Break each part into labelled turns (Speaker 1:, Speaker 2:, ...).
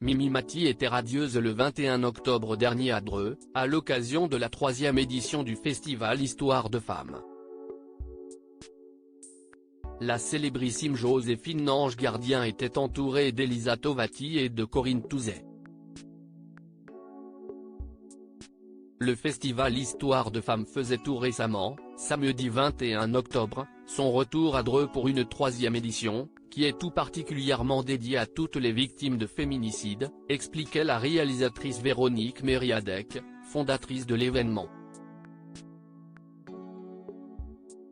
Speaker 1: Mimi Mati était radieuse le 21 octobre dernier à Dreux, à l'occasion de la 3e édition du festival Histoire de femmes. La célébrissime Joséphine Ange Gardien était entourée d'Elisa Tovati et de Corinne Touzet. Le festival Histoire de femmes faisait tout récemment, samedi 21 octobre, son retour à Dreux pour une 3e édition, qui est tout particulièrement dédiée à toutes les victimes de féminicide, expliquait la réalisatrice Véronique Mériadec, fondatrice de l'événement.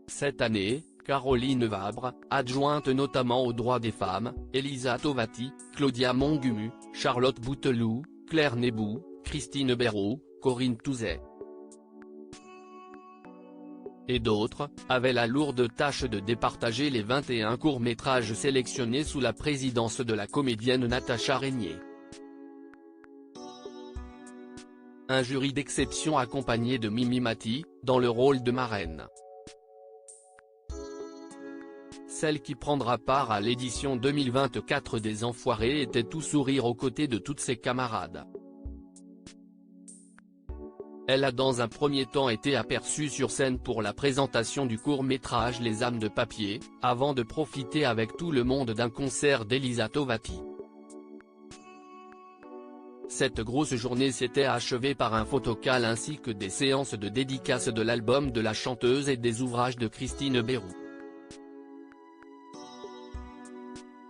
Speaker 1: Cette année, Caroline Vabre, adjointe notamment aux droits des femmes, Elisa Tovati, Claudia Mongumu, Charlotte Bouteloup, Claire Nebou, Christine Béraud, Corinne Touzet et d'autres, avaient la lourde tâche de départager les 21 courts-métrages sélectionnés sous la présidence de la comédienne Natacha Régnier. Un jury d'exception accompagné de Mimi Mati, dans le rôle de marraine. Celle qui prendra part à l'édition 2024 des Enfoirés était tout sourire aux côtés de toutes ses camarades. Elle a dans un premier temps été aperçue sur scène pour la présentation du court-métrage Les âmes de papier, avant de profiter avec tout le monde d'un concert d'Elisa Tovati. Cette grosse journée s'était achevée par un photocall ainsi que des séances de dédicaces de l'album de la chanteuse et des ouvrages de Christine Béraud.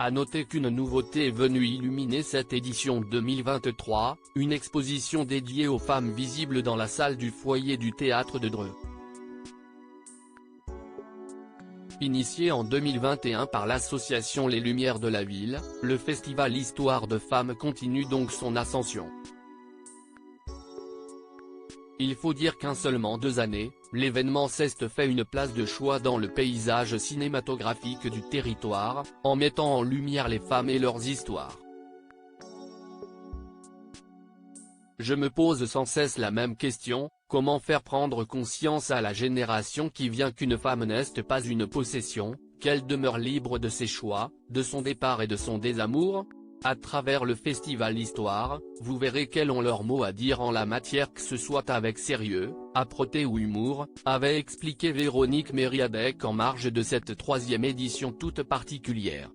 Speaker 1: À noter qu'une nouveauté est venue illuminer cette édition 2023, une exposition dédiée aux femmes visibles dans la salle du foyer du théâtre de Dreux. Initié en 2021 par l'association Les Lumières de la Ville, le festival Histoire de femmes continue donc son ascension. Il faut dire qu'en seulement 2 années, l'événement s'est fait une place de choix dans le paysage cinématographique du territoire, en mettant en lumière les femmes et leurs histoires. Je me pose sans cesse la même question, comment faire prendre conscience à la génération qui vient qu'une femme n'est pas une possession, qu'elle demeure libre de ses choix, de son départ et de son désamour? À travers le festival Histoire, vous verrez quels ont leur mot à dire en la matière, que ce soit avec sérieux, âpreté ou humour, avait expliqué Véronique Mériadec en marge de cette 3e édition toute particulière.